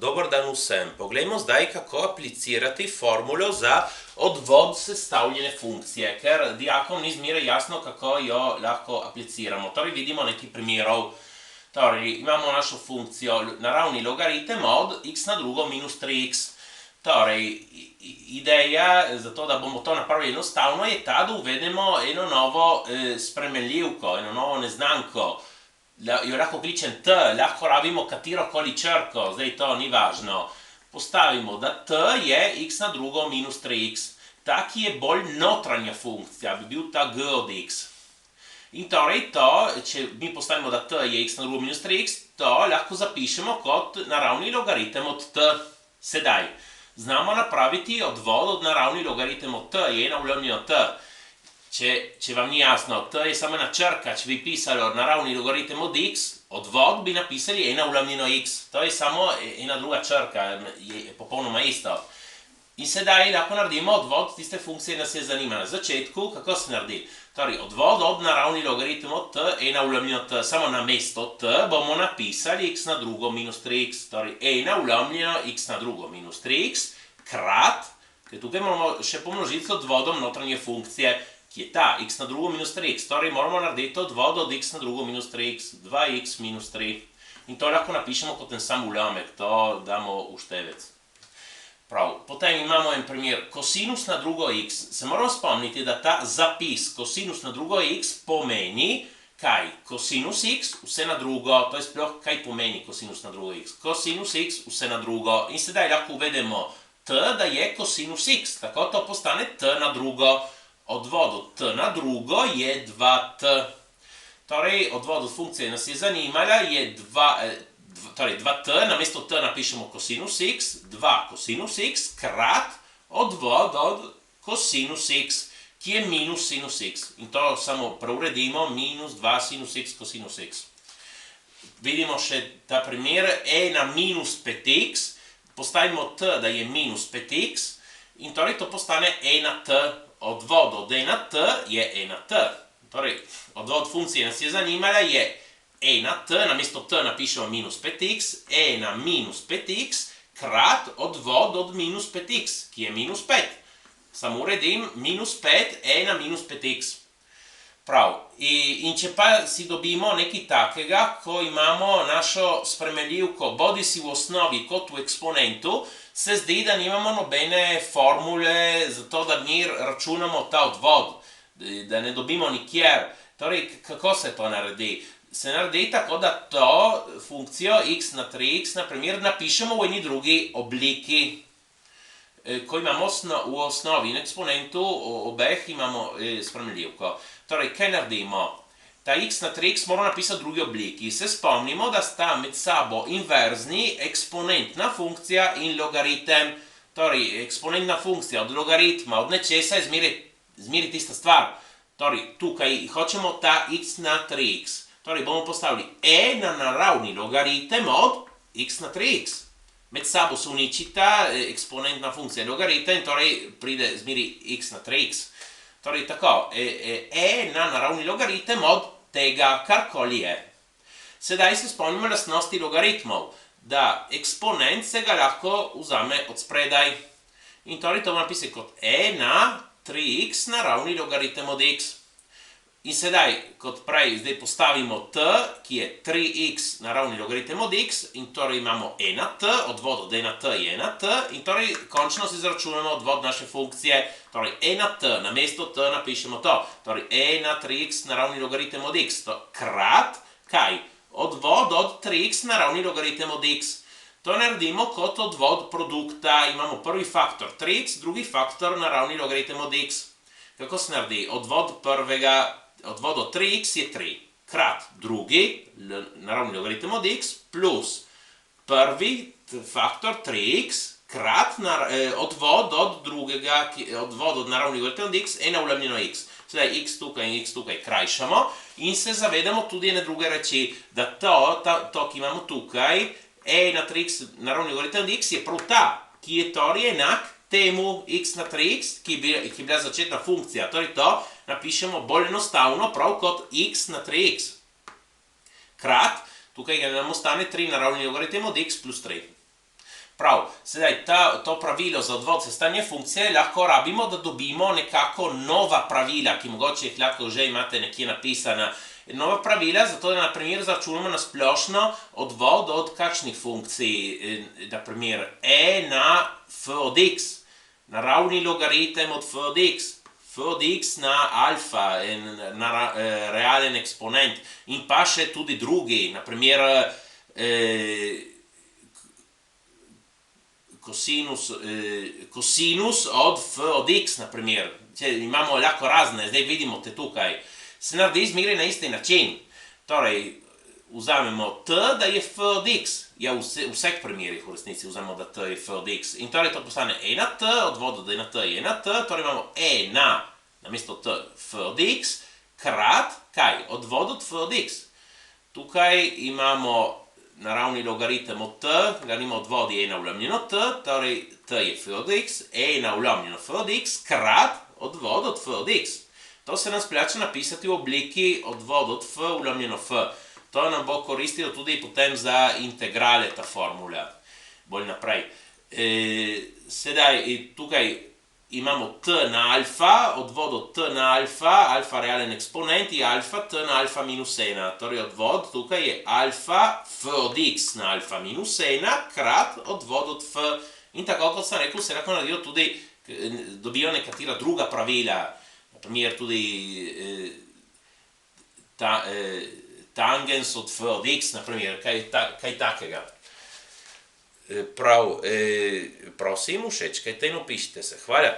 dober dan vsem. Poglejmo zdaj, kako aplicirati formulo za odvod sestavljene funkcije, ker dijakom ni zmeraj jasno, kako jo lahko apliciramo. Torej vidimo nekaj primerov. Torej imamo našo funkcijo naravni logaritem od x na drugo minus 3x. Torej, ideja za to, da bomo to napravili enostavno, je ta, da uvedemo eno novo spremenljivko, eno novo neznanko. Jo lahko kličem t, lahko rabimo katerokoli črko, zdaj to ni važno. Postavimo, da t je x na drugo minus 3x. Ta, ki je bolj notranja funkcija, bi bil ta g od x. In torej to, če mi postavimo, da t je x na drugo minus 3x, to lahko zapišemo kot naravni logaritem od t. Sedaj, znamo napraviti odvod od naravni logaritem od t, je ena vlomljena t. Če vam ni jasno, t je samo ena črka, če bi pisali naravni logaritem od x, odvod bi napisali ena vlomljeno x. To je samo ena druga črka, je popolnoma isto. In sedaj lahko naredimo odvod tiste funkcije, nas je zanima na začetku, kako se naredi. Torej, odvod od naravni logaritem od t, ena vlomljeno t, samo na mesto t bomo napisali x na drugo minus 3x. Torej, ena vlomljeno x na drugo minus 3x krat, ker tukaj moramo še pomnožiti z odvodom notranje funkcije, ki je ta, x na drugo minus 3x. Torej, moramo narediti odvod od x na drugo minus 3x, 2x minus 3. In to lahko napišemo kot en sam ulomek, to damo v števec. Prav, potem imamo en primer, kosinus na drugo x. Se moramo spomniti, da ta zapis kosinus na drugo x pomeni, kaj? Kosinus x, vse na drugo, to je sploh, kaj pomeni kosinus na drugo x? Kosinus x, vse na drugo. In sedaj lahko uvedemo t, da je kosinus x, tako to postane t na drugo. Odvod od t na drugo je 2t. Torej, odvod od funkcije nas je zanimala, je 2t, namesto t napišemo kosinus x, 2 kosinus x krat odvod od kosinus x, ki je minus sinus x. In to samo preuredimo, minus 2 sinus x kosinus x. Vidimo še ta primer, e na minus 5x, postavimo t, da je minus 5x, in torej to postane e na t. Odvod od e na t je e na t. Torej, odvod funkcije nas je zanimala je e na t, namesto t napišemo minus 5x, e na minus 5x krat odvod od minus 5x, ki je minus 5. Samo uredim minus 5, e na minus 5x. Prav, in če pa si dobimo nekaj takega, ko imamo našo spremenljivko bodisi v osnovi kot v eksponentu, se zdi, da nimamo nobene formule za to, da mi računamo ta odvod, da ne dobimo nikjer. Torej, kako se to naredi? Se naredi tako, da to funkcijo x na 3x, naprimer, napišemo v eni drugi obliki. Ko imamo v osnovi in eksponentu obeh imamo spremenljivko. Torej, kaj naredimo? Ta x na 3x moramo napisati v drugi obliki. Se spomnimo, da sta med sabo inverzni eksponentna funkcija in logaritem. Torej, eksponentna funkcija od logaritma, od nečesa je zmeri tista stvar. Torej, tukaj hočemo ta x na 3x. Torej, bomo postavili e na naravni logaritem od x na 3x. Med sabo se uničita eksponentna funkcija logaritem, torej pride zmeri x na 3x. Torej tako, e na naravni logaritem od tega, karkoli je. Sedaj se spomnimo lastnosti logaritmov, da eksponent se ga lahko vzame od spredaj. In torej to bomo napisali kot e na 3x naravni logaritem od x. In sedaj, kot prej, zdaj postavimo t, ki je 3x naravni logaritem od x, in torej imamo e na t, odvod od e na t je e na t, in torej končno si izračunamo odvod naše funkcije, torej e na t, namesto t napišemo to, torej e na 3x naravni logaritem od x, to krat, kaj? Odvod od 3x naravni logaritem od x. To naredimo kot odvod produkta, imamo prvi faktor 3x, drugi faktor naravni logaritem od x. Kako se naredi? Odvod od 3x je 3, krat drugi, naravni logaritem od x, plus prvi faktor 3x, krat odvod od drugega, odvod od naravni logaritem od x, ena vlomljeno x. Sedaj x tukaj in x tukaj krajšamo in se zavedamo tudi ene druge reči, da to, ki imamo tukaj, e na 3x naravni logaritem od x je prav ta, ki je torej enak temu x na 3x, ki je bila začetna funkcija. Torej to napišemo bolj enostavno, prav kot x na 3x. Krat, tukaj nam ostane 3 naravni logaritem od x plus 3. Prav, sedaj to pravilo za odvod sestavljanja funkcije lahko rabimo, da dobimo nekako nova pravila, ki mogoče jih lahko že imate nekje napisana. Nova pravila, zato da na primer zračunamo na splošno odvod od kakšnih funkcij, na primer na f od x, naravni logaritem od f od x, f od x na alfa, na realen eksponent, in pa še tudi drugi, na primer kosinus od f od x, na primer. Imamo lahko razne, zdaj vidimo te tukaj. Se naredi zmeraj na isti način. Torej, vzamemo t, da je f od x. Ja, v vseh primerih v resnici vzamemo, da t je f od x. In torej to postane e na t, odvod od e na t je e na t, torej imamo e namesto t, f od x, krat, kaj? Odvod od f od x. Tukaj imamo naravni logaritem od t, naredimo odvod je e na ulomljeno t, torej t je f od x, e na ulomljeno f od x, krat odvod od f od x. To se nam splača napisati v obliki odvod od f ulomljeno f. To nam bo koristilo tudi potem za integrale ta formula. Bolj naprej. Sedaj tukaj imamo t na alfa, odvod od t na alfa, alfa realen eksponent je alfa, t na alfa minus 1. Torej odvod tukaj je alfa f od x na alfa minus 1 krat odvod od f. In tako kot sem rekel, se lahko naredijo tudi, dobijo nekatera druga pravila. Na primer tudi tangens od f od x, na primer, kaj takega. Prav, prosim, všeč, kaj te napišite se. Hvala.